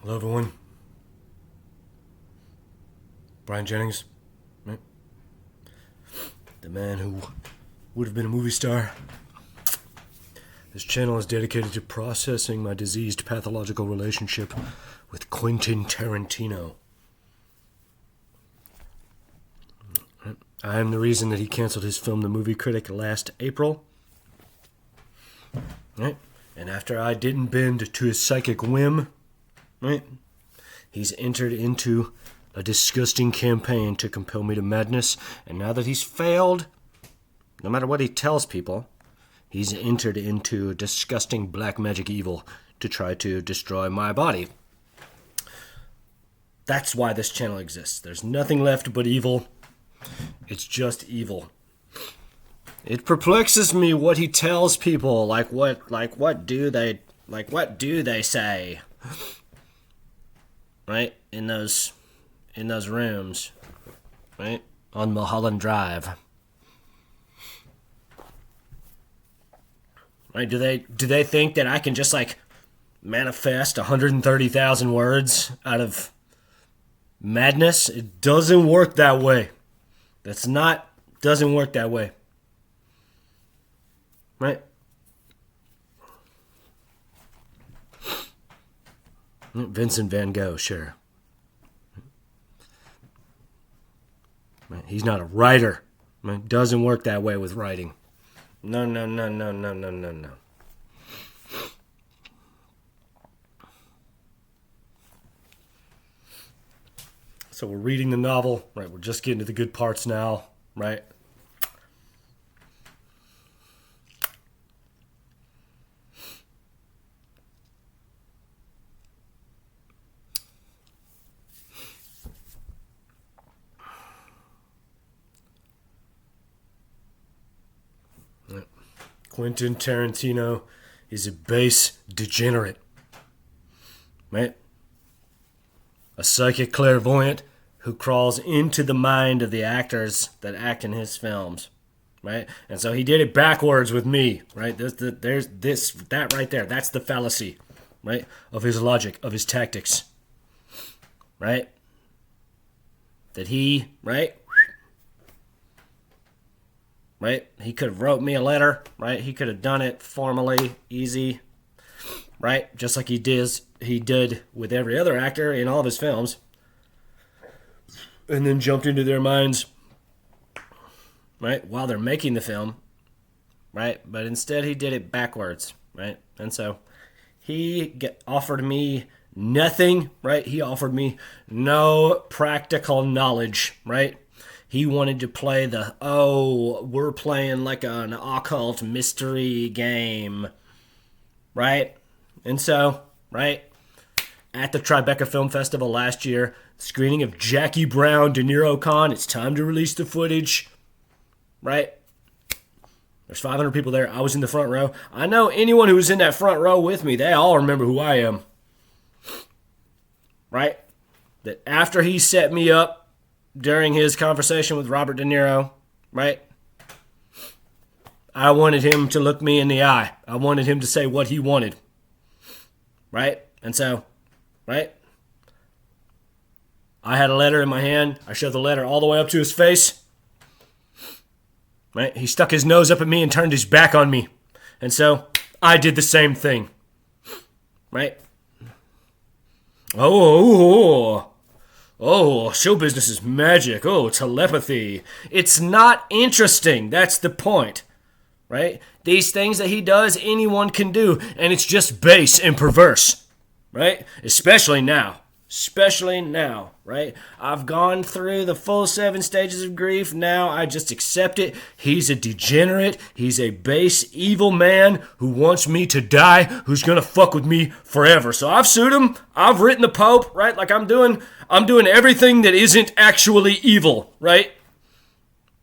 Hello, everyone. Brian Jennings, right? The man who would have been a movie star. This channel is dedicated to processing my diseased pathological relationship with Quentin Tarantino. I am the reason that he canceled his film The Movie Critic last April. Right? And after I didn't bend to his psychic whim, right, he's entered into a disgusting campaign to compel me to madness. And now that he's failed, no matter what he tells people, he's entered into a disgusting black magic evil to try to destroy my body. That's why this channel exists. There's nothing left but evil. It's just evil. It perplexes me what he tells people. What do they say? Right? In those rooms. Right? On Mulholland Drive. Right? Do they think that I can just manifest 130,000 words out of madness? It doesn't work that way. Doesn't work that way. Right? Vincent van Gogh, sure. Right? He's not a writer. Right? Doesn't work that way with writing. No. So we're reading the novel, right? We're just getting to the good parts now, right? Quentin Tarantino is a base degenerate, right? A psychic clairvoyant who crawls into the mind of the actors that act in his films, right? And so he did it backwards with me, right? That right there. That's the fallacy, right? Of his logic, of his tactics, right? That he, right? Right? He could have wrote me a letter, right? He could have done it formally, easy, right? Just like he did with every other actor in all of his films. And then jumped into their minds, right? While they're making the film, right? But instead he did it backwards, right? And so he offered me nothing, right? He offered me no practical knowledge, right? He wanted to play we're playing like an occult mystery game, right? And so, right, at the Tribeca Film Festival last year, screening of Jackie Brown, De Niro Con, it's time to release the footage, right? There's 500 people there. I was in the front row. I know anyone who was in that front row with me, they all remember who I am, right? That after he set me up, during his conversation with Robert De Niro, right? I wanted him to look me in the eye. I wanted him to say what he wanted, right? And so, right? I had a letter in my hand. I shoved the letter all the way up to his face, right? He stuck his nose up at me and turned his back on me. And so, I did the same thing, right? Oh, show business is magic. Oh, telepathy. It's not interesting. That's the point, right? These things that he does, anyone can do, and it's just base and perverse, right? Especially now, right? I've gone through the full 7 stages of grief. Now I just accept it. He's a degenerate. He's a base, evil man who wants me to die, who's going to fuck with me forever. So I've sued him. I've written the Pope, right? Like I'm doing everything that isn't actually evil, right?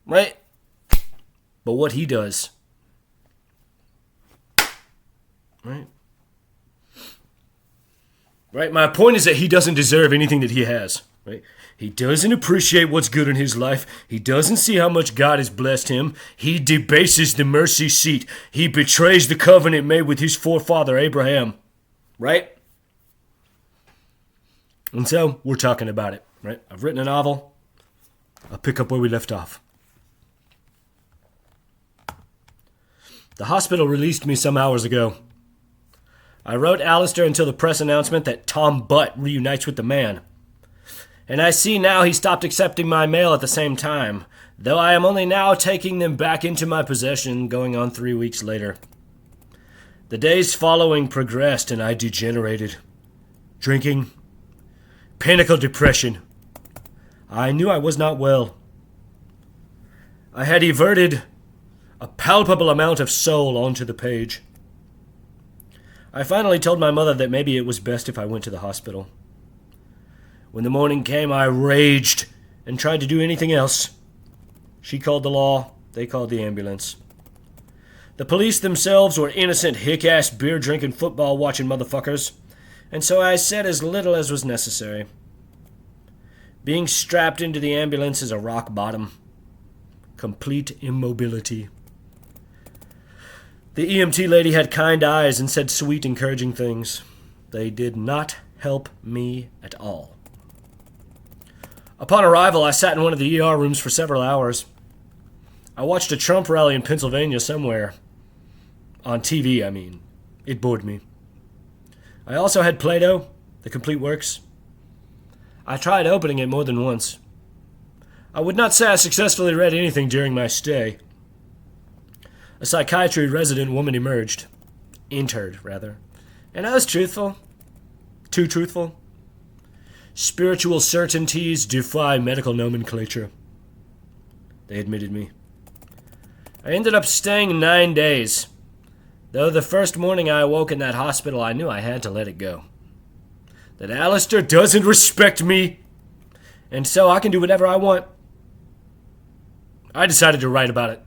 Right? But what he does, right? Right? My point is that he doesn't deserve anything that he has, right? He doesn't appreciate what's good in his life. He doesn't see how much God has blessed him. He debases the mercy seat. He betrays the covenant made with his forefather Abraham, right? And so we're talking about it, right? I've written a novel. I'll pick up where we left off. The hospital released me some hours ago. I wrote Alistair until the press announcement that Tom Butt reunites with the man. And I see now he stopped accepting my mail at the same time, though I am only now taking them back into my possession, going on 3 weeks later. The days following progressed and I degenerated. Drinking. Clinical depression. I knew I was not well. I had everted a palpable amount of soul onto the page. I finally told my mother that maybe it was best if I went to the hospital. When the morning came, I raged and tried to do anything else. She called the law, they called the ambulance. The police themselves were innocent, hick-ass, beer-drinking, football-watching motherfuckers, and so I said as little as was necessary. Being strapped into the ambulance is a rock bottom. Complete immobility. The EMT lady had kind eyes and said sweet, encouraging things. They did not help me at all. Upon arrival, I sat in one of the ER rooms for several hours. I watched a Trump rally in Pennsylvania somewhere. On TV, I mean. It bored me. I also had Plato, the complete works. I tried opening it more than once. I would not say I successfully read anything during my stay. A psychiatry resident woman entered, and I was truthful. Too truthful. Spiritual certainties defy medical nomenclature. They admitted me. I ended up staying 9 days. Though the first morning I awoke in that hospital, I knew I had to let it go. That Alistair doesn't respect me, and so I can do whatever I want. I decided to write about it.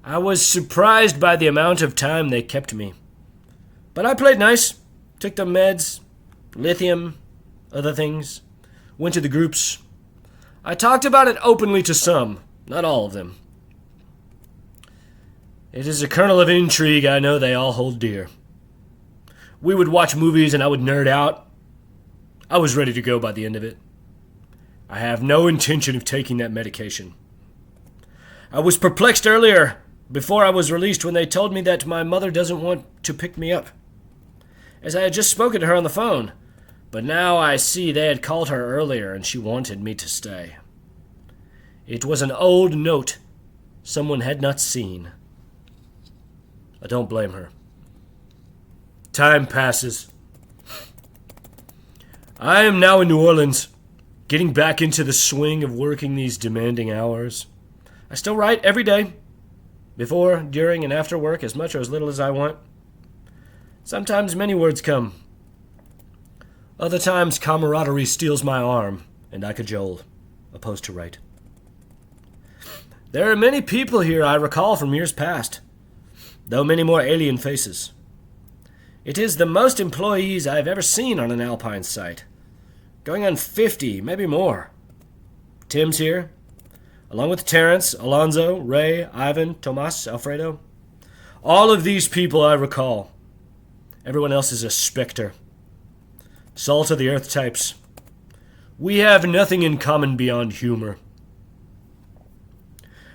I was surprised by the amount of time they kept me. But I played nice. Took the meds, lithium, other things. Went to the groups. I talked about it openly to some, not all of them. It is a kernel of intrigue I know they all hold dear. We would watch movies and I would nerd out. I was ready to go by the end of it. I have no intention of taking that medication. I was perplexed earlier, before I was released, when they told me that my mother doesn't want to pick me up, as I had just spoken to her on the phone. But now I see they had called her earlier and she wanted me to stay. It was an old note someone had not seen. I don't blame her. Time passes. I am now in New Orleans, getting back into the swing of working these demanding hours. I still write every day, before, during, and after work, as much or as little as I want. Sometimes many words come. Other times camaraderie steals my arm, and I cajole, opposed to write. There are many people here I recall from years past, though many more alien faces. It is the most employees I have ever seen on an Alpine site. Going on 50, maybe more. Tim's here, along with Terrence, Alonzo, Ray, Ivan, Tomas, Alfredo. All of these people I recall. Everyone else is a specter. Salt of the earth types. We have nothing in common beyond humor.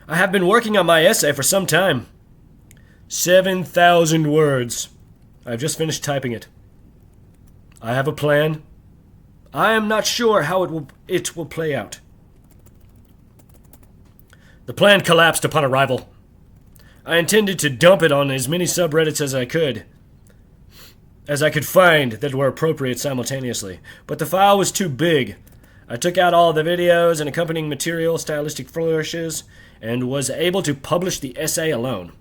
I have been working on my essay for some time. 7,000 words. I've just finished typing it. I have a plan. I am not sure how it will play out. The plan collapsed upon arrival. I intended to dump it on as many subreddits as I could find that were appropriate simultaneously, but the file was too big. I took out all the videos and accompanying material, stylistic flourishes, and was able to publish the essay alone.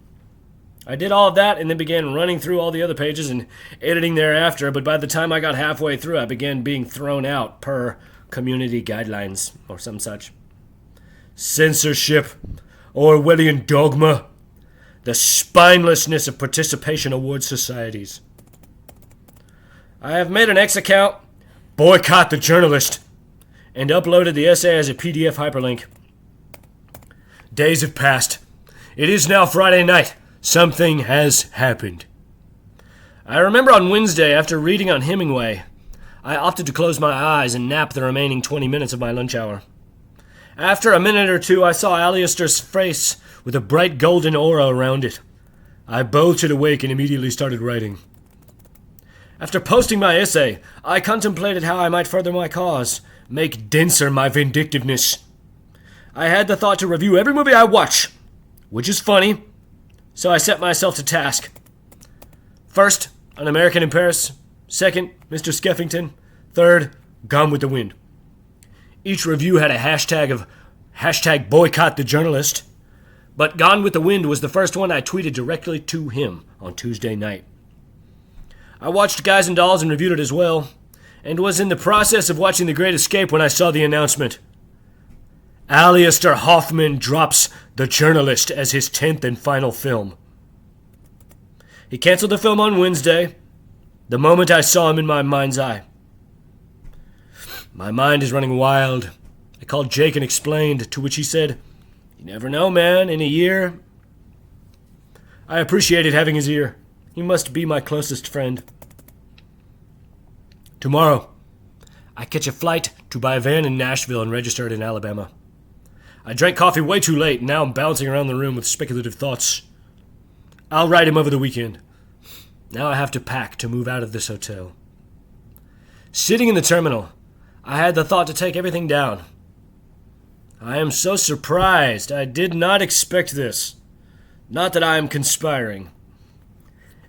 I did all of that and then began running through all the other pages and editing thereafter, but by the time I got halfway through, I began being thrown out per community guidelines or some such. Censorship, Orwellian dogma, the spinelessness of participation award societies. I have made an X account, boycott the journalist, and uploaded the essay as a PDF hyperlink. Days have passed. It is now Friday night. Something has happened. I remember on Wednesday, after reading on Hemingway, I opted to close my eyes and nap the remaining 20 minutes of my lunch hour. After a minute or two, I saw Alistair's face with a bright golden aura around it. I bolted awake and immediately started writing. After posting my essay, I contemplated how I might further my cause, make denser my vindictiveness. I had the thought to review every movie I watch, which is funny, so I set myself to task. First, An American in Paris. Second, Mr. Skeffington. Third, Gone with the Wind. Each review had a hashtag of #boycott the journalist, but Gone with the Wind was the first one I tweeted directly to him on Tuesday night. I watched Guys and Dolls and reviewed it as well, and was in the process of watching The Great Escape when I saw the announcement. Alistair Hoffman drops The Journalist as his 10th and final film. He canceled the film on Wednesday, the moment I saw him in my mind's eye. My mind is running wild. I called Jake and explained, to which he said, "You never know, man, in a year." I appreciated having his ear. He must be my closest friend. Tomorrow, I catch a flight to buy a van in Nashville and register it in Alabama. I drank coffee way too late, and now I'm bouncing around the room with speculative thoughts. I'll write him over the weekend. Now I have to pack to move out of this hotel. Sitting in the terminal, I had the thought to take everything down. I am so surprised. I did not expect this. Not that I am conspiring.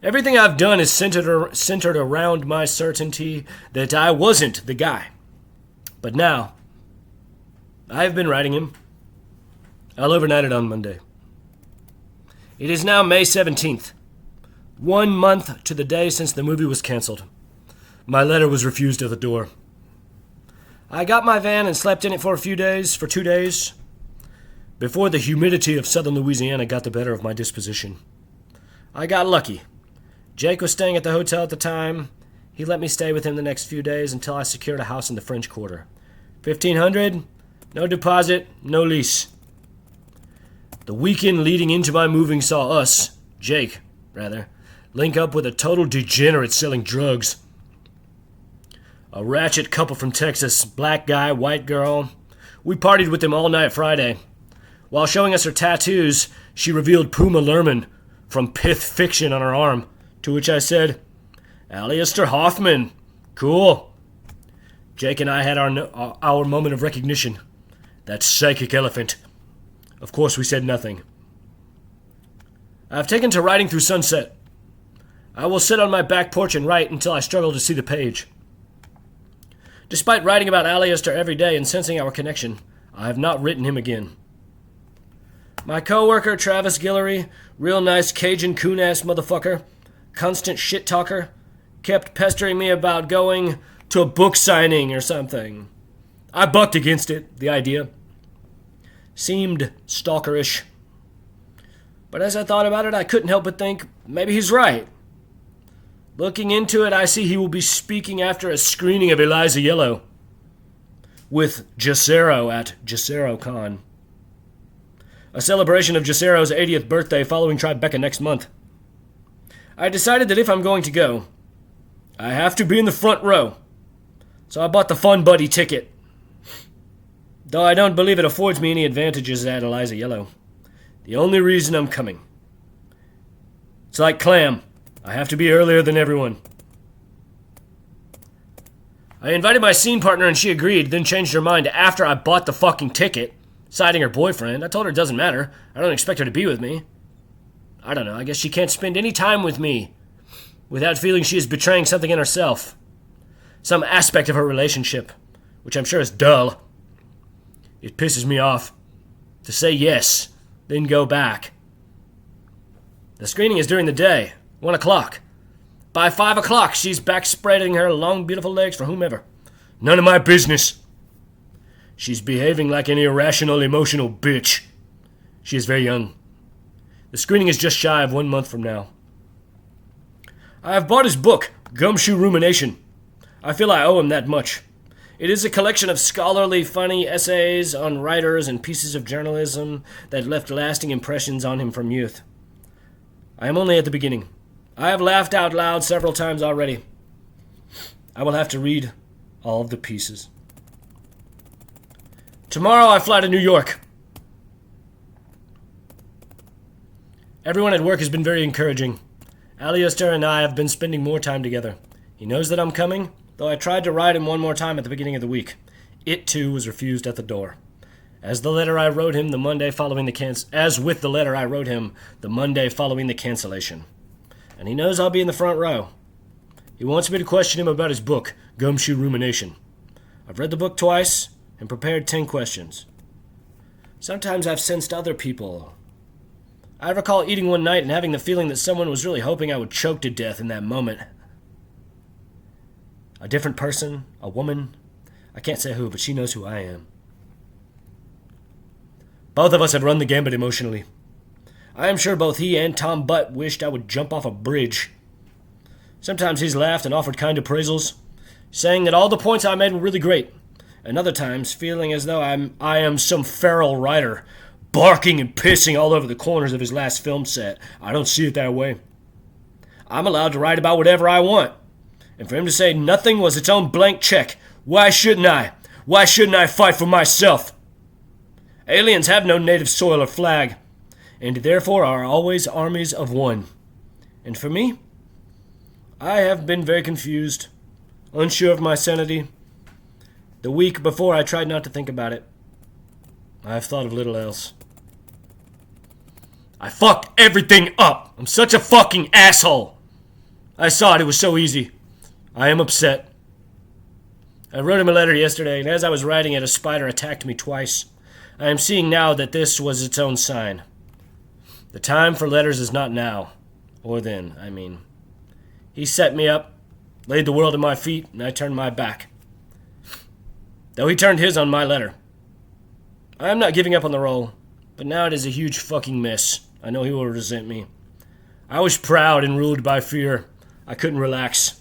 Everything I've done is centered around my certainty that I wasn't the guy. But now, I've been writing him. I'll overnight it on Monday. It is now May 17th, 1 month to the day since the movie was canceled. My letter was refused at the door. I got my van and slept in it for 2 days, before the humidity of southern Louisiana got the better of my disposition. I got lucky. Jake was staying at the hotel at the time. He let me stay with him the next few days until I secured a house in the French Quarter. $1,500, no deposit, no lease. The weekend leading into my moving saw Jake, link up with a total degenerate selling drugs. A ratchet couple from Texas, black guy, white girl. We partied with them all night Friday. While showing us her tattoos, she revealed Puma Lerman from Pith Fiction on her arm, to which I said, "Alistair Hoffman, cool." Jake and I had our moment of recognition. That psychic elephant. Of course, we said nothing. I've taken to writing through sunset. I will sit on my back porch and write until I struggle to see the page. Despite writing about Alistair every day and sensing our connection, I have not written him again. My co-worker, Travis Guillory, real nice Cajun coon-ass motherfucker, constant shit-talker, kept pestering me about going to a book signing or something. I bucked against it, the idea. Seemed stalkerish. But as I thought about it, I couldn't help but think, maybe he's right. Looking into it, I see he will be speaking after a screening of Eliza Yellow with Jacero at Jacero Con. A celebration of Jacero's 80th birthday following Tribeca next month. I decided that if I'm going to go, I have to be in the front row. So I bought the Fun Buddy ticket. Though I don't believe it affords me any advantages at Eliza Yellow. The only reason I'm coming. It's like Clam. I have to be earlier than everyone. I invited my scene partner and she agreed, then changed her mind after I bought the fucking ticket, citing her boyfriend. I told her it doesn't matter. I don't expect her to be with me. I don't know, I guess she can't spend any time with me without feeling she is betraying something in herself. Some aspect of her relationship, which I'm sure is dull. It pisses me off to say yes, then go back. The screening is during the day, 1 o'clock. By 5 o'clock, she's back spreading her long, beautiful legs for whomever. None of my business. She's behaving like an irrational, emotional bitch. She is very young. The screening is just shy of 1 month from now. I have bought his book, Gumshoe Rumination. I feel I owe him that much. It is a collection of scholarly, funny essays on writers and pieces of journalism that left lasting impressions on him from youth. I am only at the beginning. I have laughed out loud several times already. I will have to read all of the pieces. Tomorrow I fly to New York. Everyone at work has been very encouraging. Alistair and I have been spending more time together. He knows that I'm coming, though I tried to write him one more time at the beginning of the week. It, too, was refused at the door. As with the letter I wrote him the Monday following the cancellation. And he knows I'll be in the front row. He wants me to question him about his book, Gumshoe Rumination. I've read the book twice and prepared 10 questions. Sometimes I've sensed other people. I recall eating one night and having the feeling that someone was really hoping I would choke to death in that moment. A different person, a woman. I can't say who, but she knows who I am. Both of us had run the gambit emotionally. I am sure both he and Tom Butt wished I would jump off a bridge. Sometimes he's laughed and offered kind appraisals, saying that all the points I made were really great, and other times feeling as though I am some feral writer, barking and pissing all over the corners of his last film set. I don't see it that way. I'm allowed to write about whatever I want, and for him to say nothing was its own blank check, why shouldn't I? Why shouldn't I fight for myself? Aliens have no native soil or flag, and therefore are always armies of one. And for me, I have been very confused, unsure of my sanity. The week before I tried not to think about it. I have thought of little else. I fucked everything up. I'm such a fucking asshole. I saw it was so easy. I am upset. I wrote him a letter yesterday, and as I was writing it, a spider attacked me twice. I am seeing now that this was its own sign. The time for letters is not now. Or then, I mean. He set me up, laid the world at my feet, and I turned my back. Though he turned his on my letter. I am not giving up on the role, but now it is a huge fucking mess. I know he will resent me. I was proud and ruled by fear. I couldn't relax.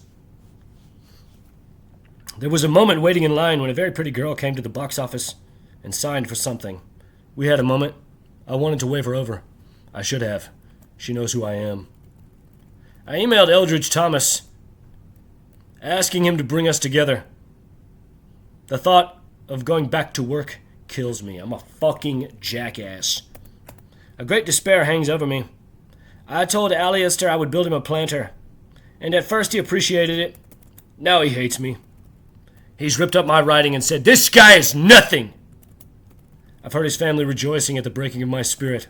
There was a moment waiting in line when a very pretty girl came to the box office and signed for something. We had a moment. I wanted to wave her over. I should have. She knows who I am. I emailed Eldridge Thomas, asking him to bring us together. The thought of going back to work kills me. I'm a fucking jackass. A great despair hangs over me. I told Alistair I would build him a planter, and at first he appreciated it. Now he hates me. He's ripped up my writing and said, "This guy is nothing." I've heard his family rejoicing at the breaking of my spirit.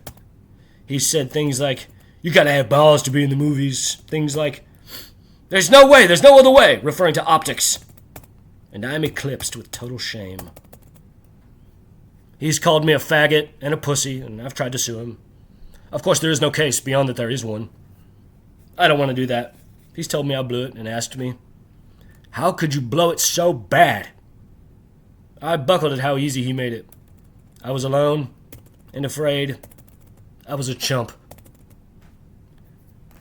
He said things like, "You gotta have balls to be in the movies." Things like, "There's no way, there's no other way," referring to optics. And I am eclipsed with total shame. He's called me a faggot and a pussy, and I've tried to sue him. Of course, there is no case beyond that there is one. I don't want to do that. He's told me I blew it and asked me, "How could you blow it so bad?" I buckled at how easy he made it. I was alone and afraid. I was a chump.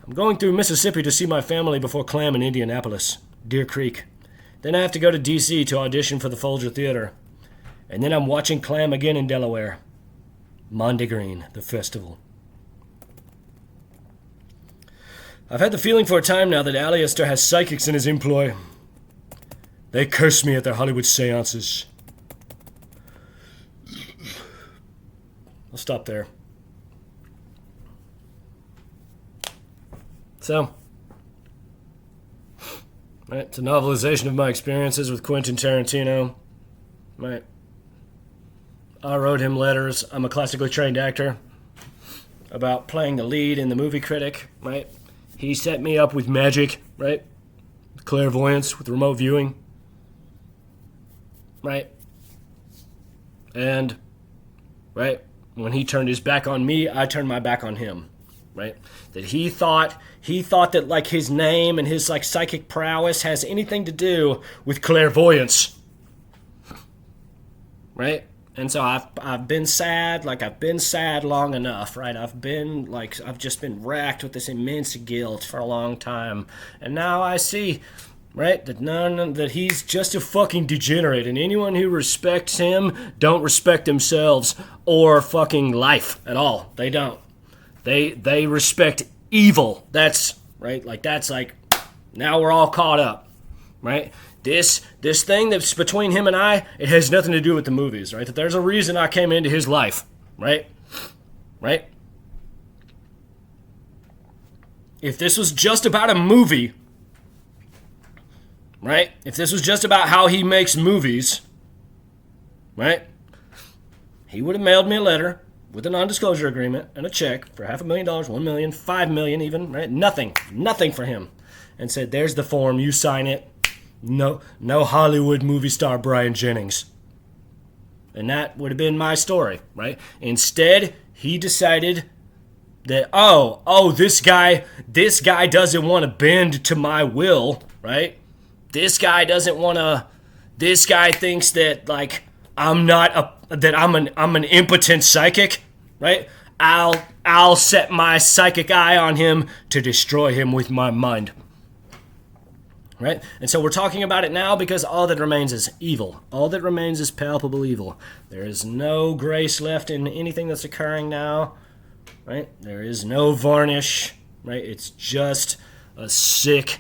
I'm going through Mississippi to see my family before Clam in Indianapolis, Deer Creek. Then I have to go to D.C. to audition for the Folger Theater. And then I'm watching Clam again in Delaware. Monday Green, the festival. I've had the feeling for a time now that Alistair has psychics in his employ. They curse me at their Hollywood seances. I'll stop there. So, right, it's a novelization of my experiences with Quentin Tarantino. Right. I wrote him letters. I'm a classically trained actor. About playing the lead in the movie Critic, right? He set me up with magic, right? Clairvoyance, with remote viewing. Right? And, right, when he turned his back on me, I turned my back on him. Right? That he thought that like his name and his like psychic prowess has anything to do with clairvoyance. Right? And so I've been sad, like I've been sad long enough, right? I've just been racked with this immense guilt for a long time. And now I see, right, that he's just a fucking degenerate, and anyone who respects him don't respect themselves or fucking life at all. They don't. They respect evil. That's right. Like that's like now we're all caught up, right? This thing that's between him and I, it has nothing to do with the movies, right? That there's a reason I came into his life, right? Right? If this was just about a movie, right? If this was just about how he makes movies, right? He would have mailed me a letter with a non-disclosure agreement and a check for $500,000, $1 million, $5 million even, right? Nothing for him. And said, there's the form, you sign it. No Hollywood movie star Brian Jennings. And that would have been my story, right? Instead, he decided that, this guy doesn't want to bend to my will, right? This guy thinks that, like, I'm an impotent psychic, right? I'll set my psychic eye on him to destroy him with my mind. Right? And so we're talking about it now because all that remains is evil. All that remains is palpable evil. There is no grace left in anything that's occurring now. Right? There is no varnish. Right? It's just a sick,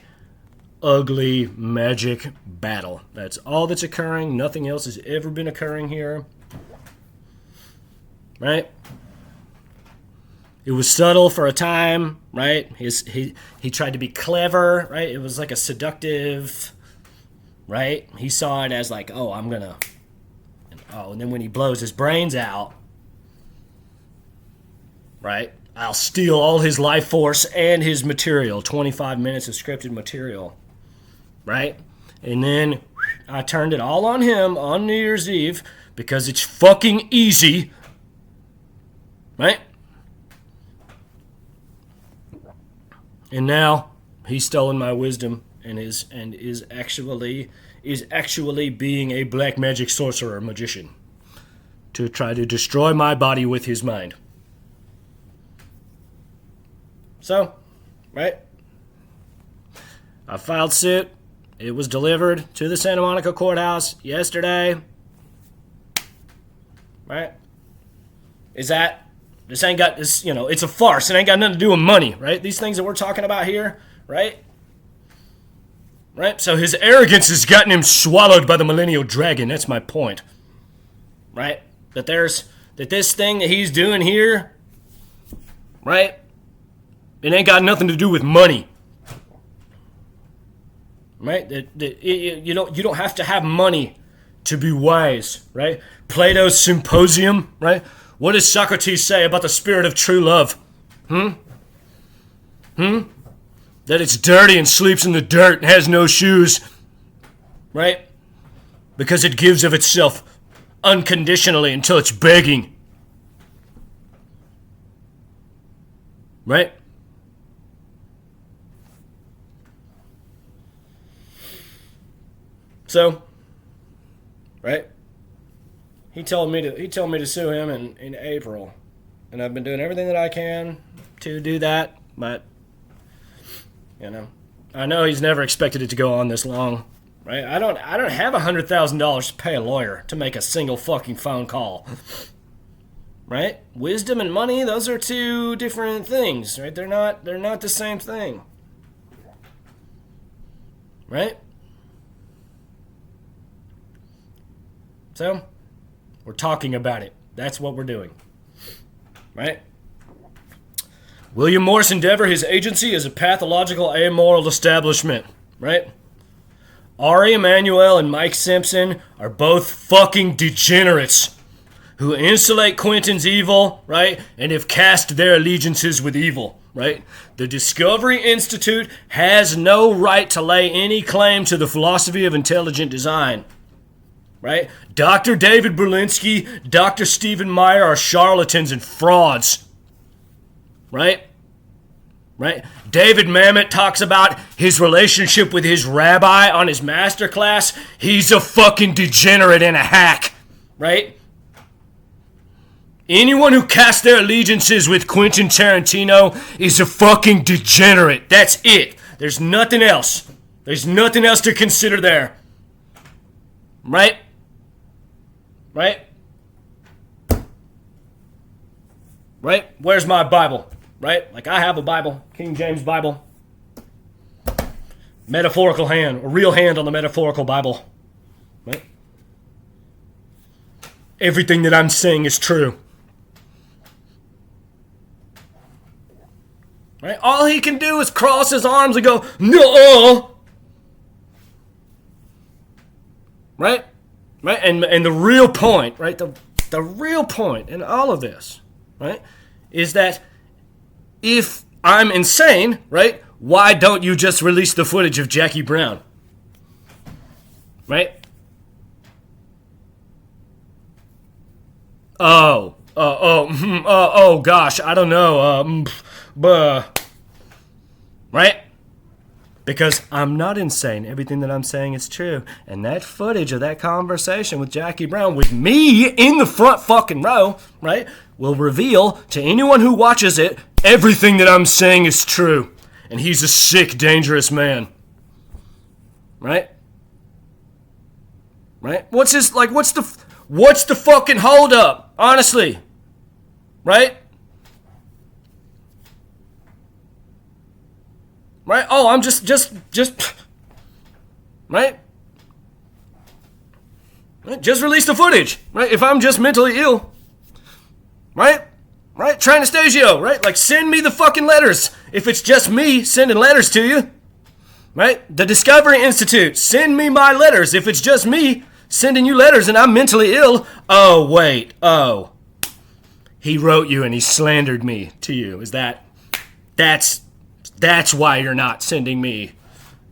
ugly magic battle. That's all that's occurring. Nothing else has ever been occurring here. Right? It was subtle for a time, right? He tried to be clever, right? It was like a seductive, right? He saw it as like, and then when he blows his brains out, right? I'll steal all his life force and his material, 25 minutes of scripted material, right? And then I turned it all on him on New Year's Eve because it's fucking easy, right? And now he's stolen my wisdom and is actually being a black magic sorcerer magician to try to destroy my body with his mind. So, right? I filed suit. It was delivered to the Santa Monica courthouse yesterday. Right? This ain't got this, it's a farce. It ain't got nothing to do with money, right? These things that we're talking about here, right? Right? So his arrogance has gotten him swallowed by the millennial dragon. That's my point. Right? That this thing that he's doing here, right? It ain't got nothing to do with money. Right? You don't have to have money to be wise, right? Plato's Symposium, right? What does Socrates say about the spirit of true love? That it's dirty and sleeps in the dirt and has no shoes. Right? Because it gives of itself unconditionally until it's begging. Right? So, right? He told me to sue him in April, and I've been doing everything that I can to do that. But I know he's never expected it to go on this long, right? I don't have $100,000 to pay a lawyer to make a single fucking phone call, right? Wisdom and money, those are two different things, right? They're not the same thing, right? So. We're talking about it. That's what we're doing. Right? William Morris endeavor his agency as a pathological amoral establishment. Right? Ari Emanuel and Mike Simpson are both fucking degenerates who insulate Quentin's evil, right? And have cast their allegiances with evil. Right? The Discovery Institute has no right to lay any claim to the philosophy of intelligent design. Right? Dr. David Berlinski, Dr. Stephen Meyer are charlatans and frauds. Right? Right? David Mamet talks about his relationship with his rabbi on his masterclass. He's a fucking degenerate and a hack. Right? Anyone who casts their allegiances with Quentin Tarantino is a fucking degenerate. That's it. There's nothing else. There's nothing else to consider there. Right? Right? Right? Where's my Bible? Right? Like, I have a Bible, King James Bible. metaphorical hand, a real hand on the metaphorical Bible. Right? Everything that I'm saying is true. Right? All he can do is cross his arms and go, no. Right? Right? And the real point, right? The real point in all of this, right, is that if I'm insane, right, why don't you just release the footage of Jackie Brown? Right? Oh gosh, I don't know. Right? Because I'm not insane. Everything that I'm saying is true. And that footage of that conversation with Jackie Brown, with me in the front fucking row, right, will reveal to anyone who watches it, everything that I'm saying is true. And he's a sick, dangerous man. Right? Right? What's the fucking holdup? Honestly. Right? Right? Oh, I'm just, right? Just release the footage, right? If I'm just mentally ill, right? Right? Tranastasio, right? Like, send me the fucking letters. If it's just me sending letters to you, right? The Discovery Institute, send me my letters. If it's just me sending you letters and I'm mentally ill, oh, wait, oh. He wrote you and he slandered me to you. That's why you're not sending me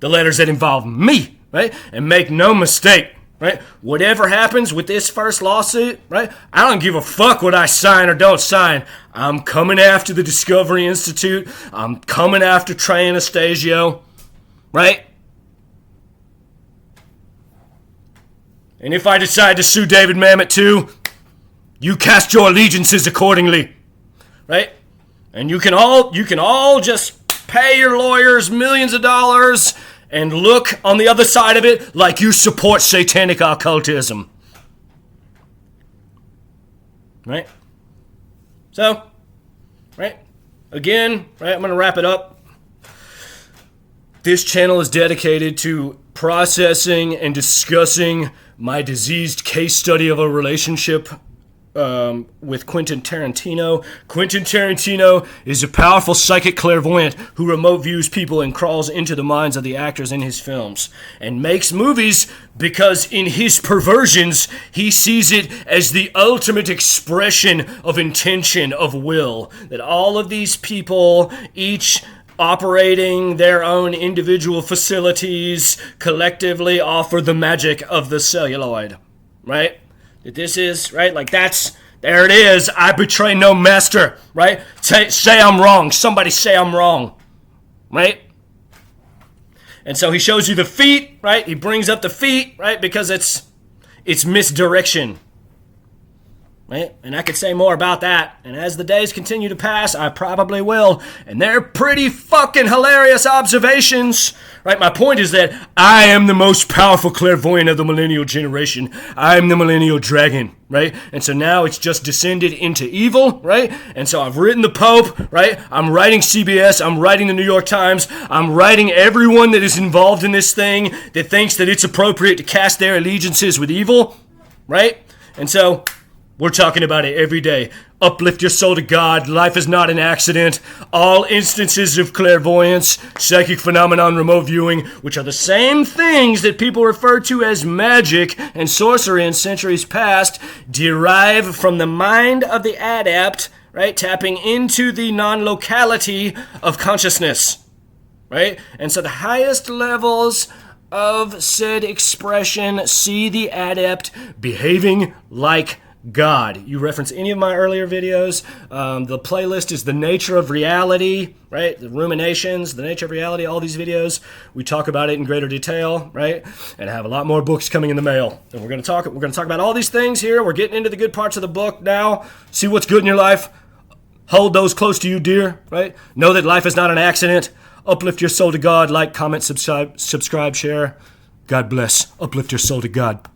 the letters that involve me, right? And make no mistake, right? Whatever happens with this first lawsuit, right? I don't give a fuck what I sign or don't sign. I'm coming after the Discovery Institute. I'm coming after Trey Anastasio, right? And if I decide to sue David Mamet too, you cast your allegiances accordingly, right? And you can all just pay your lawyers millions of dollars and look on the other side of it like you support satanic occultism. Right? So, right? Again, right, I'm going to wrap it up. This channel is dedicated to processing and discussing my diseased case study of a relationship with Quentin Tarantino. Quentin Tarantino is a powerful psychic clairvoyant who remote views people and crawls into the minds of the actors in his films and makes movies because in his perversions he sees it as the ultimate expression of intention, of will, that all of these people, each operating their own individual facilities, collectively offer the magic of the celluloid, right? That this is, right, like there it is, I betray no master, right? Say I'm wrong, somebody say I'm wrong, right? And so he shows you the feet, right? He brings up the feet, right? Because it's misdirection, right? And I could say more about that. And as the days continue to pass, I probably will. And they're pretty fucking hilarious observations, right? My point is that I am the most powerful clairvoyant of the millennial generation. I'm the millennial dragon, right? And so now it's just descended into evil, right? And so I've written the Pope, right? I'm writing CBS. I'm writing the New York Times. I'm writing everyone that is involved in this thing that thinks that it's appropriate to cast their allegiances with evil, right? And so we're talking about it every day. Uplift your soul to God. Life is not an accident. All instances of clairvoyance, psychic phenomenon, remote viewing, which are the same things that people refer to as magic and sorcery in centuries past, derive from the mind of the adept, right? Tapping into the non-locality of consciousness, right? And so the highest levels of said expression see the adept behaving like God. You reference any of my earlier videos. The playlist is The Nature of Reality, right? The Ruminations, The Nature of Reality, all these videos. We talk about it in greater detail, right? And I have a lot more books coming in the mail. And we're going to talk about all these things here. We're getting into the good parts of the book now. See what's good in your life. Hold those close to you, dear, right? Know that life is not an accident. Uplift your soul to God. Like, comment, subscribe, share. God bless. Uplift your soul to God.